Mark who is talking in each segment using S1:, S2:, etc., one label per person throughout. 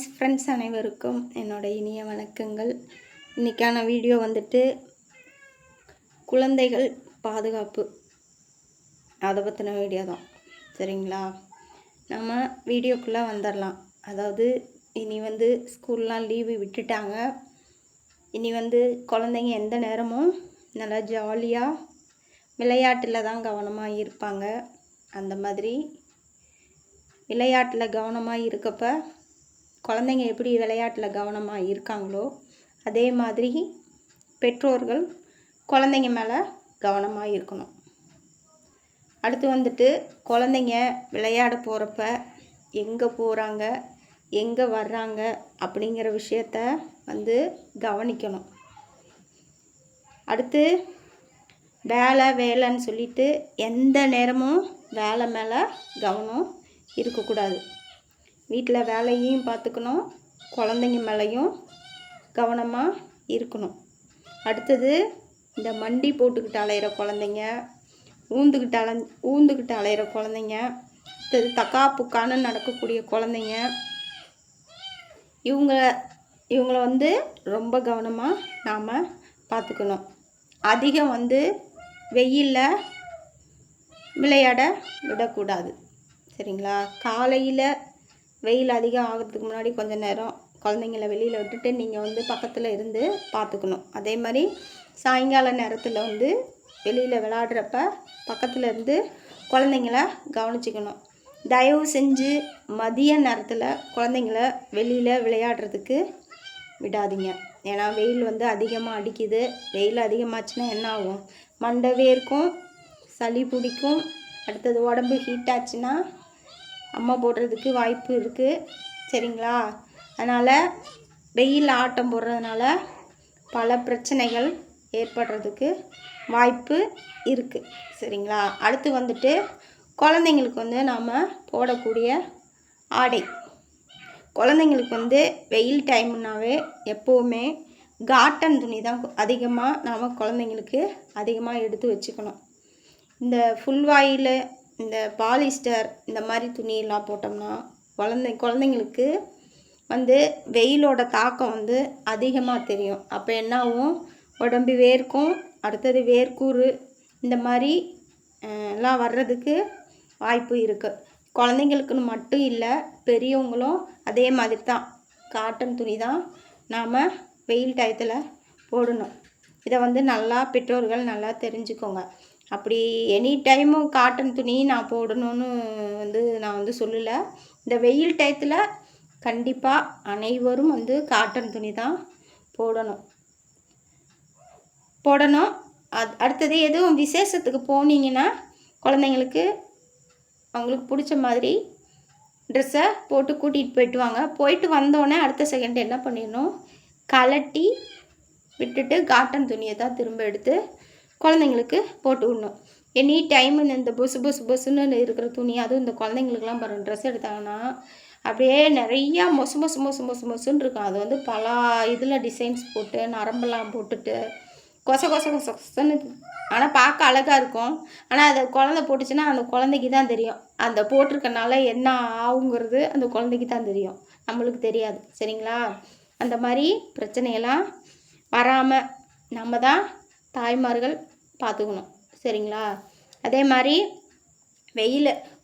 S1: Friends அனைவருக்கும் என்னோட இனிய வணக்கங்கள். இன்றைக்கான வீடியோ வந்துட்டு குழந்தைகள் பாதுகாப்பு அதை பற்றின வீடியோ தான். சரிங்களா, நம்ம வீடியோக்குள்ளே வந்துடலாம். அதாவது இனி ஸ்கூல்லாம் லீவு விட்டுட்டாங்க. இனி குழந்தைங்க எந்த நேரமும் நல்லா ஜாலியாக விளையாட்டில் தான் கவனமாக இருப்பாங்க. அந்த மாதிரி விளையாட்டில் கவனமாக இருக்கப்போ குழந்தைங்க எப்படி விளையாட்டில் கவனமாக இருக்காங்களோ அதே மாதிரி பெற்றோர்கள் குழந்தைங்க மேலே கவனமாக இருக்கணும். அடுத்து குழந்தைங்க விளையாட போகிறப்ப எங்கே போகிறாங்க எங்கே வர்றாங்க அப்படிங்கிற விஷயத்த கவனிக்கணும். அடுத்து வேலைன்னு சொல்லிட்டு எந்த நேரமும் வேலை மேலே கவனம் இருக்கக்கூடாது. வீட்டில் வேலையும் பார்த்துக்கணும், குழந்தைங்க மேலேயும் கவனமாக இருக்கணும். அடுத்தது இந்த மண்டி போட்டுக்கிட்டு அலையிற குழந்தைங்க, ஊந்துக்கிட்டு அலையிற குழந்தைங்க, அடுத்தது தக்காப்புக்கான நடக்கக்கூடிய குழந்தைங்க, இவங்கள ரொம்ப கவனமாக நாம் பார்த்துக்கணும். அதிகம் வெயிலில் விளையாட விடக்கூடாது. சரிங்களா, காலையில் வெயில் அதிகம் ஆகிறதுக்கு முன்னாடி கொஞ்சம் நேரம் குழந்தைங்கள வெளியில் விட்டுட்டு நீங்கள் பக்கத்தில் இருந்து பார்த்துக்கணும். அதே மாதிரி சாயங்கால நேரத்தில் வெளியில் விளையாடுறப்ப பக்கத்தில் இருந்து குழந்தைங்கள கவனிச்சிக்கணும். தயவு செஞ்சு மதிய நேரத்தில் குழந்தைங்கள வெளியில் விளையாடுறதுக்கு விடாதீங்க. ஏன்னா வெயில் அதிகமாக அடிக்குது. வெயில் அதிகமாச்சுன்னா என்ன ஆகும்? மண்டை வேர்க்கும், சளி பிடிக்கும். அடுத்தது உடம்பு ஹீட் ஆச்சுன்னா அம்மா போடுறதுக்கு வாய்ப்பு இருக்குது. சரிங்களா, அதனால் வெயில் ஆட்டம் போடுறதுனால பல பிரச்சனைகள் ஏற்படுறதுக்கு வாய்ப்பு இருக்குது. சரிங்களா, அடுத்து குழந்தைங்களுக்கு நாம் போடக்கூடிய ஆடை, குழந்தைங்களுக்கு வெயில் டைம்னாவே எப்போவுமே காட்டன் துணி தான் அதிகமாக நாம் குழந்தைங்களுக்கு அதிகமாக எடுத்து வச்சுக்கணும். இந்த ஃபுல் வாயில், இந்த பாலிஸ்டர், இந்த மாதிரி துணியெல்லாம் போட்டோம்னா குழந்தைங்களுக்கு வெயிலோட தாக்கம் அதிகமாக தெரியும். அப்போ என்ன ஆகும்? உடம்பு வேர்க்கும், அடுத்தது வேர்க்கூறு, இந்த மாதிரி எல்லாம் வர்றதுக்கு வாய்ப்பு இருக்குது. குழந்தைங்களுக்குன்னு மட்டும் இல்லை, பெரியவங்களும் அதே மாதிரி தான் காட்டன் துணி தான் நாம் வெயில் டயத்தில் போடணும். இதை நல்லா பெற்றோர்கள் நல்லா தெரிஞ்சுக்கோங்க. அப்படி எனி டைமும் காட்டன் துணி நான் போடணும்னு நான் சொல்லலை. இந்த வெயில் டயத்தில் கண்டிப்பாக அனைவரும் காட்டன் துணி தான் போடணும். அடுத்தது எதுவும் விசேஷத்துக்கு போனீங்கன்னா குழந்தைங்களுக்கு அவங்களுக்கு பிடிச்ச மாதிரி ட்ரெஸ்ஸை போட்டு கூட்டிகிட்டு போயிட்டு வாங்க. போயிட்டு வந்தோடனே அடுத்த செகண்ட் என்ன பண்ணிடணும்? கலட்டி விட்டுட்டு காட்டன் துணியை தான் திரும்ப எடுத்து குழந்தைங்களுக்கு போட்டு விடணும். எனி டைம் இந்த பொசுன்னு இருக்கிற துணி, அதுவும் இந்த குழந்தைங்களுக்குலாம் பாருங்கள், ட்ரெஸ் எடுத்தாங்கன்னா அப்படியே நிறையா மொசுன்னு இருக்கும். அது பல இதில் டிசைன்ஸ் போட்டு நரம்பெல்லாம் போட்டுட்டு கொசன்னு, ஆனால் பார்க்க அழகாக இருக்கும். ஆனால் அதை குழந்தை போட்டுச்சுன்னா அந்த குழந்தைக்கு தான் தெரியும். அந்த போட்டிருக்கனால என்ன ஆகுங்கிறது அந்த குழந்தைக்கு தான் தெரியும், நம்மளுக்கு தெரியாது. சரிங்களா, அந்த மாதிரி பிரச்சனையெல்லாம் வராமல் நம்ம தான் தாய்மார்கள் பார்த்துக்கணும். சரிங்களா, அதே மாதிரி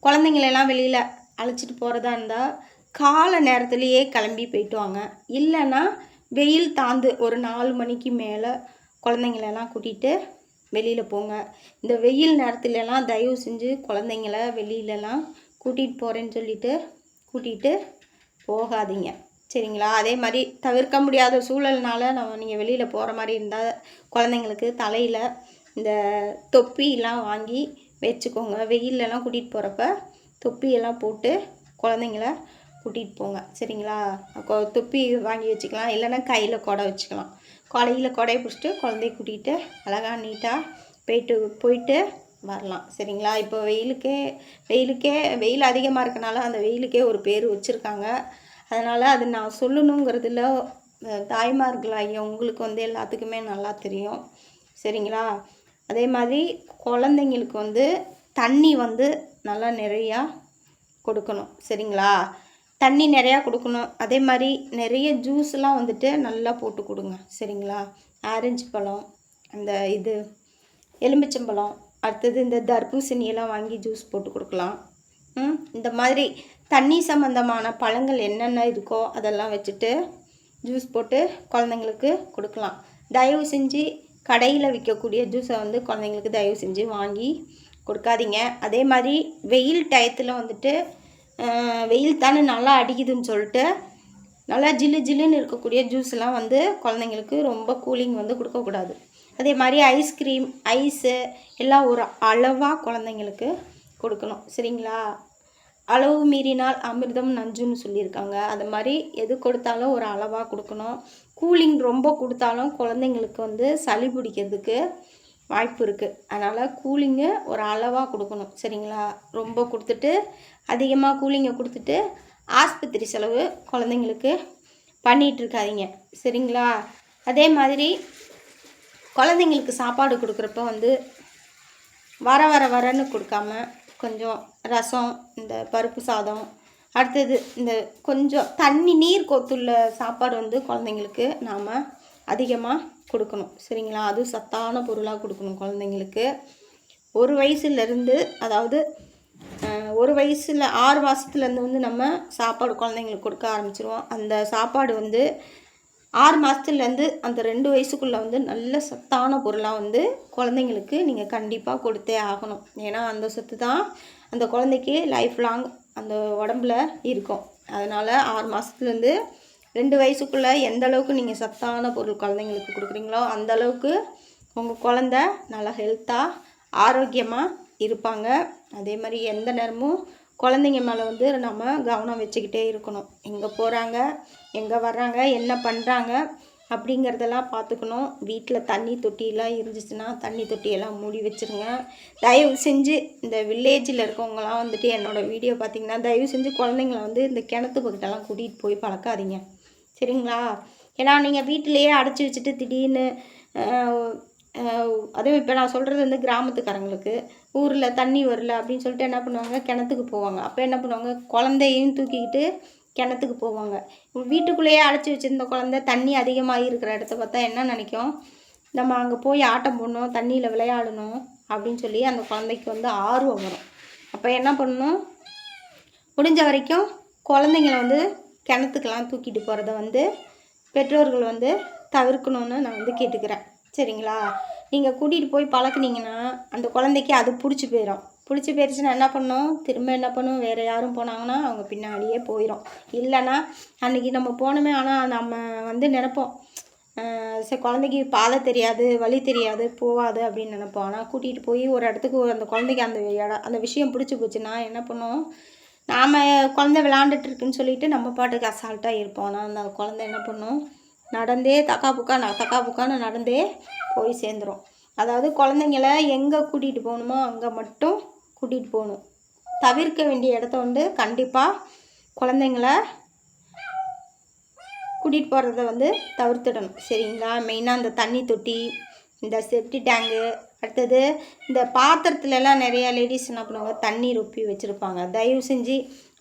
S1: குழந்தைங்களெல்லாம் வெளியில் அழைச்சிட்டு போகிறதா இருந்தால் காலை நேரத்துலேயே கிளம்பி போயிட்டு வாங்க. இல்லைன்னா வெயில் தாழ்ந்து ஒரு 4 மணிக்கு மேலே குழந்தைங்களெல்லாம் கூட்டிகிட்டு வெளியில் போங்க. இந்த வெயில் நேரத்துலலாம் தயவு செஞ்சு குழந்தைங்கள வெளியிலலாம் கூட்டிகிட்டு போகிறேன்னு சொல்லிட்டு கூட்டிகிட்டு போகாதீங்க. சரிங்களா, அதே மாதிரி தவிர்க்க முடியாத சூழல்னால நீங்கள் வெளியில் போகிற மாதிரி இருந்தால் குழந்தைங்களுக்கு தலையில் இந்த தொப்பியெல்லாம் வாங்கி வச்சுக்கோங்க. வெயிலெலாம் கூட்டிகிட்டு போகிறப்ப தொப்பியெல்லாம் போட்டு குழந்தைங்கள கூட்டிகிட்டு போங்க. சரிங்களா, தொப்பி வாங்கி வச்சுக்கலாம், இல்லைன்னா கையில் கொடை வச்சுக்கலாம். கொடையை பிடிச்சிட்டு குழந்தைய கூட்டிகிட்டு அழகாக நீட்டாக போயிட்டு வரலாம். சரிங்களா, இப்போ வெயில் அதிகமாக இருக்கனால அந்த வெயிலுக்கே ஒரு பேர் வச்சுருக்காங்க. அதனால் அது நான் சொல்லணுங்கிறதுல தாய்மார்களாகிய உங்களுக்கு எல்லாத்துக்குமே நல்லா தெரியும். சரிங்களா, அதே மாதிரி குழந்தைங்களுக்கு தண்ணி நல்லா நிறையா கொடுக்கணும். சரிங்களா, தண்ணி நிறையா கொடுக்கணும். அதே மாதிரி நிறைய ஜூஸ்லாம் வந்துட்டு நல்லா போட்டு கொடுங்க சரிங்களா. ஆரஞ்சு பழம், அந்த இது எலுமிச்சம்பழம், அடுத்தது இந்த தர்பூசணியெல்லாம் வாங்கி ஜூஸ் போட்டு கொடுக்கலாம். இந்த மாதிரி தண்ணி சம்மந்தமான பழங்கள் என்னென்ன இருக்கோ அதெல்லாம் வச்சுட்டு ஜூஸ் போட்டு குழந்தைங்களுக்கு கொடுக்கலாம். தயவு செஞ்சு கடையில் விற்கக்கூடிய ஜூஸை வந்து குழந்தைங்களுக்கு தயவு செஞ்சு வாங்கி கொடுக்காதீங்க. அதே மாதிரி வெயில் டயத்தில் வந்துட்டு வெயில் தானே நல்லா அடிக்குதுன்னு சொல்லிட்டு நல்லா ஜில்லு ஜில்லுன்னு இருக்கக்கூடிய ஜூஸ்லாம் வந்து குழந்தைங்களுக்கு ரொம்ப கூலிங் வந்து கொடுக்கக்கூடாது. அதே மாதிரி ஐஸ்கிரீம், ஐஸு எல்லாம் ஒரு அளவாக குழந்தைங்களுக்கு கொடுக்கணும் சரிங்களா. அளவு மீறினால் அமிர்தம் நஞ்சுன்னு சொல்லியிருக்காங்க. அது மாதிரி எது கொடுத்தாலும் ஒரு அளவாக கொடுக்கணும். கூலிங் ரொம்ப கொடுத்தாலும் குழந்தைங்களுக்கு வந்து சளி பிடிக்கிறதுக்கு வாய்ப்பு இருக்குது. அதனால் கூலிங்கு ஒரு அளவாக கொடுக்கணும் சரிங்களா. ரொம்ப கொடுத்துட்டு அதிகமாக கூலிங்கை கொடுத்துட்டு ஆஸ்பத்திரி செலவு குழந்தைங்களுக்கு பண்ணிகிட்ருக்காதீங்க சரிங்களா. அதே மாதிரி குழந்தைங்களுக்கு சாப்பாடு கொடுக்குறப்ப வந்து வரன்னு கொடுக்காம கொஞ்சம் ரசம், இந்த பருப்பு சாதம், அடுத்தது இந்த கொஞ்சம் நீர் கொத்துள்ள சாப்பாடு வந்து குழந்தைங்களுக்கு நாம் அதிகமாக கொடுக்கணும் சரிங்களா. அதுவும் சத்தான பொருளாக கொடுக்கணும் குழந்தைங்களுக்கு. 1 வயசுலேருந்து, அதாவது 1 வயசில் 6 மாதத்துலேருந்து வந்து நம்ம சாப்பாடு குழந்தைங்களுக்கு கொடுக்க ஆரம்பிச்சிருவோம். அந்த சாப்பாடு வந்து 6 மாதத்துலேருந்து அந்த 2 வயசுக்குள்ளே வந்து நல்ல சத்தான பொருளாக வந்து குழந்தைங்களுக்கு நீங்கள் கண்டிப்பாக கொடுத்தே ஆகணும். ஏன்னா அந்த சத்து தான் அந்த குழந்தைக்கு லைஃப் லாங் அந்த உடம்புல இருக்கும். அதனால் 6 மாதத்துலேருந்து 2 வயசுக்குள்ளே எந்த அளவுக்கு நீங்கள் சத்தான பொருள் குழந்தைங்களுக்கு கொடுக்குறீங்களோ அந்த அளவுக்கு உங்கள் குழந்த நல்லா ஹெல்த்தாக ஆரோக்கியமாக இருப்பாங்க. அதே மாதிரி எந்த நேரமும் குழந்தைங்க மேலே வந்து நம்ம கவனம் வச்சுக்கிட்டே இருக்கணும். எங்கே போகிறாங்க, எங்கே வர்றாங்க, என்ன பண்ணுறாங்க அப்படிங்கிறதெல்லாம் பார்த்துக்கணும். வீட்டில் தண்ணி தொட்டியெல்லாம் இருந்துச்சுன்னா தண்ணி தொட்டியெல்லாம் மூடி வச்சுருங்க. தயவு செஞ்சு இந்த வில்லேஜில் இருக்கவங்களாம் வந்துட்டு என்னோடய வீடியோ பார்த்திங்கன்னா தயவு செஞ்சு குழந்தைங்கள வந்து இந்த கிணத்து பக்கத்தெல்லாம் கூட்டிகிட்டு போய் பழக்காதீங்க சரிங்களா. ஏன்னா நீங்கள் வீட்டிலையே அடைச்சி வச்சுட்டு திடீர்னு அதுவும் இப்போ நான் சொல்கிறது வந்து கிராமத்துக்காரங்களுக்கு ஊரில் தண்ணி வரல அப்படின்னு சொல்லிட்டு என்ன பண்ணுவாங்க, கிணத்துக்கு போவாங்க. அப்போ என்ன பண்ணுவாங்க, குழந்தையும் தூக்கிக்கிட்டு கிணத்துக்கு போவாங்க. வீட்டுக்குள்ளேயே அடைச்சி வச்சுருந்த குழந்தை தண்ணி அதிகமாக இருக்கிற இடத்த பார்த்தா என்ன நினைக்கும், நம்ம அங்கே போய் ஆட்டம் போடணும், தண்ணியில் விளையாடணும் அப்படின்னு சொல்லி அந்த குழந்தைக்கு வந்து ஆர்வம் வரும். அப்போ என்ன பண்ணணும், முடிஞ்ச வரைக்கும் குழந்தைங்கள வந்து கிணத்துக்கெல்லாம் தூக்கிட்டு போகிறத வந்து பெற்றோர்கள் வந்து தவிர்க்கணும்னு நான் வந்து கேட்டுக்கிறேன் சரிங்களா. நீங்கள் கூட்டிகிட்டு போய் பழக்குனீங்கன்னா அந்த குழந்தைக்கு அது பிடிச்சி போயிடுச்சுன்னா என்ன பண்ணும், திரும்ப என்ன பண்ணும், வேறு யாரும் போனாங்கன்னா அவங்க பின்னாடியே போயிடும். இல்லைன்னா அன்றைக்கி நம்ம போனோமே, ஆனால் நம்ம வந்து நினைப்போம் சரி குழந்தைக்கு பாதை தெரியாது, வழி தெரியாது, போகாது அப்படின்னு நினைப்போம். ஆனால் கூட்டிகிட்டு போய் ஒரு இடத்துக்கு அந்த குழந்தைக்கு அந்த விஷயம் பிடிச்சி போச்சுன்னா என்ன பண்ணும், நாம் குழந்தை விளாண்டுட்டுருக்குன்னு சொல்லிட்டு நம்ம பாட்டுக்கு அசால்ட்டாக இருப்போம். ஆனால் அந்த குழந்தை என்ன பண்ணும், நடந்தே தக்கா புக்கான்னு நடந்தே போய் சேர்ந்துடும். அதாவது குழந்தைங்கள எங்கே கூட்டிகிட்டு போகணுமோ அங்கே மட்டும் கூட்டிகிட்டு போகணும். தவிர்க்க வேண்டிய இடத்த வந்து கண்டிப்பாக குழந்தைங்கள கூட்டிகிட்டு போகிறத வந்து தவிர்த்துடணும் சரிங்களா. மெயினாக இந்த தண்ணி தொட்டி, இந்த செப்டி டேங்கு, அடுத்தது இந்த பாத்திரத்துலலாம் நிறையா லேடிஸ் என்ன பண்ணுவாங்க, தண்ணி ரொப்பி வச்சுருப்பாங்க. தயவு செஞ்சு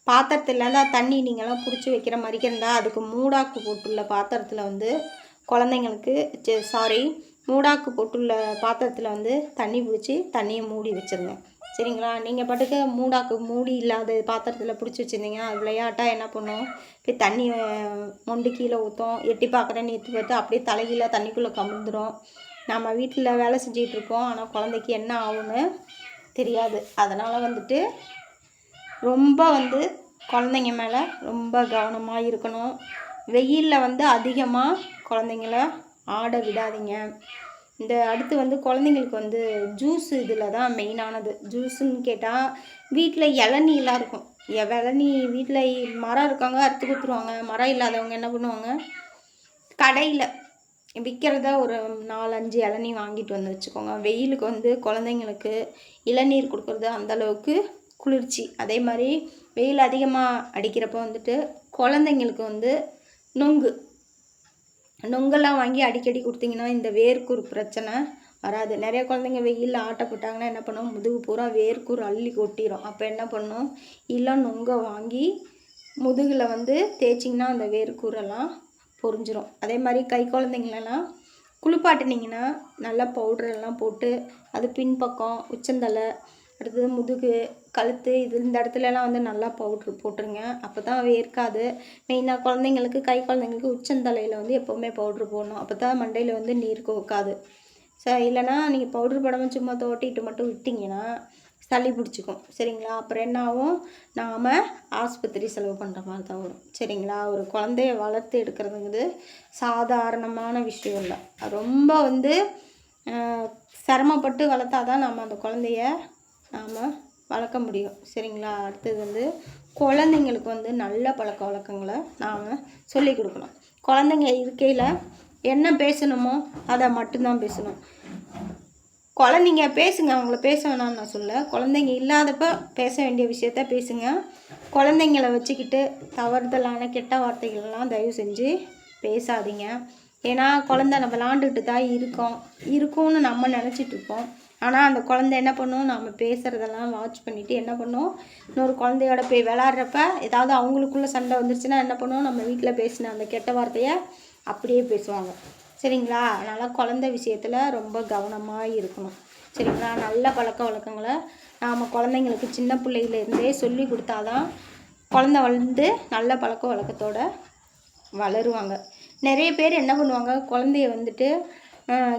S1: பாத்திரத்தில் தான் தண்ணி நீங்கள்லாம் பிடிச்சி வைக்கிற மாதிரி இருந்தால் அதுக்கு மூடாக்கு போட்டுள்ள பாத்திரத்தில் வந்து குழந்தைங்களுக்கு மூடாக்கு போட்டுள்ள பாத்திரத்தில் வந்து தண்ணி பிடிச்சி தண்ணியை மூடி வச்சுருங்க சரிங்களா. நீங்கள் பாட்டுக்கு மூடாக்கு மூடி இல்லாத பாத்திரத்தில் பிடிச்சி வச்சுருந்தீங்கன்னா அது விளையாட்டாக என்ன பண்ணும், போய் தண்ணி மொண்டு கீழே ஊற்றும், எட்டி பார்க்குறேன்னு எத்தி பார்த்து அப்படியே தலைகீழ தண்ணிக்குள்ளே கமுந்துடும். நம்ம வீட்டில் வேலை செஞ்சிகிட்ருப்போம், ஆனால் குழந்தைக்கு என்ன ஆகும்னு தெரியாது. அதனால் வந்துட்டு ரொம்ப வந்து குழந்தைங்க மேலே ரொம்ப கவனமாக இருக்கணும். வெயிலில் வந்து அதிகமாக குழந்தைங்கள ஆட விடாதீங்க. இந்த அடுத்து வந்து குழந்தைங்களுக்கு வந்து ஜூஸ் இதில் தான் மெயினானது. ஜூஸுன்னு கேட்டால் வீட்டில் இளநீலாம் இருக்கும். இளநீ வீட்டில் மரம் இருக்காங்க, அறுத்து கொடுத்துருவாங்க. மரம் இல்லாதவங்க என்ன பண்ணுவாங்க, கடையில் விற்கிறத ஒரு 4-5 இளநீ வாங்கிட்டு வந்து வச்சுக்கோங்க. வெயிலுக்கு வந்து குழந்தைங்களுக்கு இளநீர் கொடுக்குறது அந்தளவுக்கு குளிர்ச்சி. அதே மாதிரி வெயில் அதிகமாக அடிக்கிறப்போ வந்துட்டு குழந்தைங்களுக்கு வந்து நொங்கெல்லாம் வாங்கி அடிக்கடி கொடுத்தீங்கன்னா இந்த வேர்க்கூர் பிரச்சனை வராது. நிறைய குழந்தைங்க வெயிலில் ஆட்டப்பட்டாங்கன்னா என்ன பண்ணும், முதுகு பூரா வேர்க்கூர் அள்ளி கொட்டிடும். அப்போ என்ன பண்ணும், இல்லை நொங்கை வாங்கி முதுகில் வந்து தேய்ச்சிங்கன்னா அந்த வேர்க்கூரெல்லாம் பொரிஞ்சிரும். அதே மாதிரி கை குழந்தைங்களெல்லாம் குளிப்பாட்டினீங்கன்னா நல்லா பவுடரெல்லாம் போட்டு அது பின்பக்கம் உச்சந்தலை அடுத்தது முதுகு கழுத்து இந்த இடத்துலலாம் வந்து நல்லா பவுட்ரு போட்டுருங்க. அப்போ தான் வேர்க்காது. மெயினாக குழந்தைங்களுக்கு கை குழந்தைங்களுக்கு உச்சந்தலையில் வந்து எப்போவுமே பவுட்ரு போடணும். அப்போ தான் மண்டையில் வந்து நீர் கோக்காது. இல்லைனா நீங்கள் பவுட்ரு போடாமல் சும்மா தோட்டிட்டு மட்டும் விட்டிங்கன்னா சளி பிடிச்சிக்கும். சரிங்களா? அப்புறம் என்ன ஆகும், நாம் ஆஸ்பத்திரி செலவு பண்ணுற மாதிரி தான் வரும். சரிங்களா? ஒரு குழந்தைய வளர்த்து எடுக்கிறதுங்கிறது சாதாரணமான விஷயம் இல்லை. ரொம்ப வந்து சிரமப்பட்டு வளர்த்தா தான் நம்ம அந்த குழந்தைய நாம் வளர்க்க முடியும். சரிங்களா? அடுத்தது வந்து குழந்தைங்களுக்கு வந்து நல்ல பழக்க வழக்கங்களை நாம் சொல்லிக் கொடுக்கணும். குழந்தைங்க இருக்கையில் என்ன பேசணுமோ அதை மட்டும்தான் பேசணும். குழந்தைங்க பேசுங்க, அவங்கள பேச வேணாம்னு நான் சொல்ல. குழந்தைங்க இல்லாதப்போ பேச வேண்டிய விஷயத்த பேசுங்க. குழந்தைங்கள வச்சுக்கிட்டு தவறுதலான கெட்ட வார்த்தைகள்லாம் தயவு செஞ்சு பேசாதீங்க. ஏன்னா குழந்தை நம்ம விளாண்டுக்கிட்டு தான் இருக்கும்னு நம்ம நினச்சிட்ருப்போம். ஆனால் அந்த குழந்தை என்ன பண்ணும், நம்ம பேசுகிறதெல்லாம் வாட்ச் பண்ணிவிட்டு என்ன பண்ணும், இன்னொரு குழந்தையோட போய் விளாட்றப்ப ஏதாவது அவங்களுக்குள்ளே சண்டை வந்துருச்சுன்னா என்ன பண்ணும், நம்ம வீட்டில் பேசின அந்த கெட்ட வார்த்தையை அப்படியே பேசுவாங்க. சரிங்களா? அதனால் குழந்தை விஷயத்தில் ரொம்ப கவனமாக இருக்கணும். சரிங்களா? நல்ல பழக்க வழக்கங்களை நாம் குழந்தைங்களுக்கு சின்ன பிள்ளையிலேருந்தே சொல்லி கொடுத்தாதான் குழந்தை வளர்ந்து நல்ல பழக்க வழக்கத்தோடு வளருவாங்க. நிறைய பேர் என்ன பண்ணுவாங்க, குழந்தைய வந்துட்டு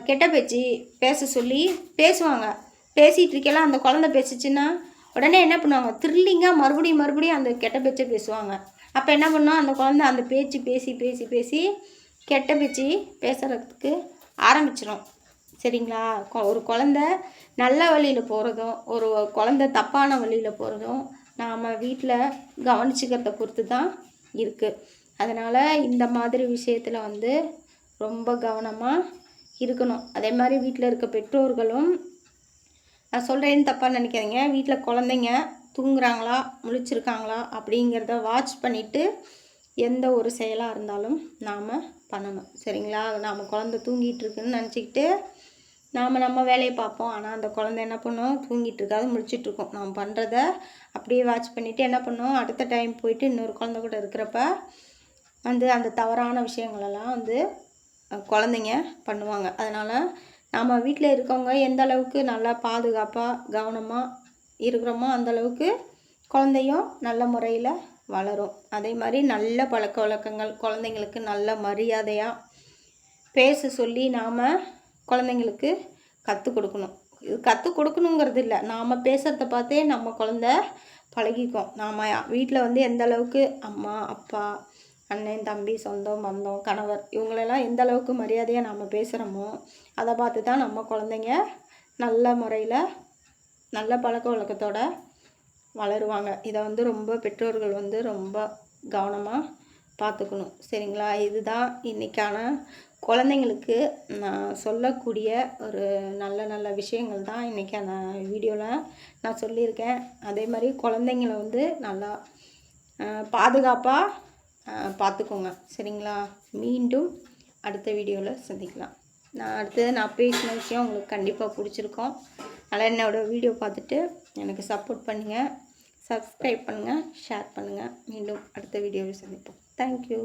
S1: கெட்ட பேச்சு பேச சொல்லி பேசுவாங்க. பேசிகிட்டு இருக்கலாம் அந்த குழந்தை பேசிச்சுன்னா உடனே என்ன பண்ணுவாங்க, த்ரில்லிங்காக மறுபடியும் அந்த கெட்ட பேச்சை பேசுவாங்க. அப்போ என்ன பண்ணோம், அந்த குழந்தை அந்த பேச்சு பேசி கெட்ட பேச்சு பேசுகிறதுக்கு ஆரம்பிச்சிடும். சரிங்களா? ஒரு குழந்தை நல்ல வழியில் போகிறதும் ஒரு குழந்தை தப்பான வழியில் போகிறதும் நாம் வீட்டில் கவனிச்சுக்கிறத பொறுத்து தான் இருக்குது. அதனால் இந்த மாதிரி விஷயத்தில் வந்து ரொம்ப கவனமாக இருக்கணும். அதே மாதிரி வீட்டில் இருக்க பெற்றோர்களும், நான் சொல்கிறேன்னு தப்பாக நினைக்காதீங்க, வீட்டில் குழந்தைங்க தூங்குறாங்களா முழிச்சிருக்காங்களா அப்படிங்கிறத வாட்ச் பண்ணிவிட்டு எந்த ஒரு செயலாக இருந்தாலும் நாம் பண்ணணும். சரிங்களா? நாம் குழந்தை தூங்கிட்டு இருக்குன்னு நினச்சிக்கிட்டு நம்ம வேலையை பார்ப்போம். ஆனால் அந்த குழந்தை என்ன பண்ணும், தூங்கிட்டு இருக்காது முழிச்சிட்ருக்கோம். நாம் பண்ணுறத அப்படியே வாட்ச் பண்ணிவிட்டு என்ன பண்ணும், அடுத்த டைம் போயிட்டு இன்னொரு குழந்தை கூட இருக்கிறப்ப வந்து அந்த தவறான விஷயங்களெல்லாம் வந்து குழந்தைங்க பண்ணுவாங்க. அதனால் நம்ம வீட்டில் இருக்கவங்க எந்த அளவுக்கு நல்லா பாதுகாப்பாக கவனமாக இருக்கிறோமோ அந்தளவுக்கு குழந்தையும் நல்ல முறையில் வளரும். அதே மாதிரி நல்ல பழக்க வழக்கங்கள், குழந்தைங்களுக்கு நல்ல மரியாதையாக பேச சொல்லி நாம் குழந்தைங்களுக்கு கற்றுக் கொடுக்கணும். இது கற்றுக் கொடுக்கணுங்கிறது இல்லை, நாம் பேசுகிறத பார்த்தே நம்ம குழந்த பழகிக்கும். நாம் வீட்டில் வந்து எந்த அளவுக்கு அம்மா அப்பா அண்ணன் தம்பி சொந்தம் பந்தம் கணவர் இவங்களெல்லாம் எந்த அளவுக்கு மரியாதையாக நாம் பேசுகிறோமோ அதை பார்த்து தான் நம்ம குழந்தைங்க நல்ல முறையில் நல்ல பழக்க வழக்கத்தோட வளருவாங்க. இதை வந்து ரொம்ப பெற்றோர்கள் வந்து ரொம்ப கவனமாக பார்த்துக்கணும். சரிங்களா? இதுதான் இன்றைக்கான குழந்தைங்களுக்கு நான் சொல்லக்கூடிய ஒரு நல்ல விஷயங்கள் தான் இன்றைக்கான வீடியோவில் நான் சொல்லியிருக்கேன். அதே மாதிரி குழந்தைங்கள வந்து நல்லா பாதுகாப்பாக பார்த்துக்கோங்க. சரிங்களா? மீண்டும் அடுத்த வீடியோவில் சந்திக்கலாம். நான் பேசின விஷயம் உங்களுக்கு கண்டிப்பாக பிடிச்சிருக்கோம். அதனால் என்னோடய வீடியோ பார்த்துட்டு எனக்கு சப்போர்ட் பண்ணுங்கள், சப்ஸ்கிரைப் பண்ணுங்கள், ஷேர் பண்ணுங்கள். மீண்டும் அடுத்த வீடியோவில் சந்திப்போம். தேங்க்யூ.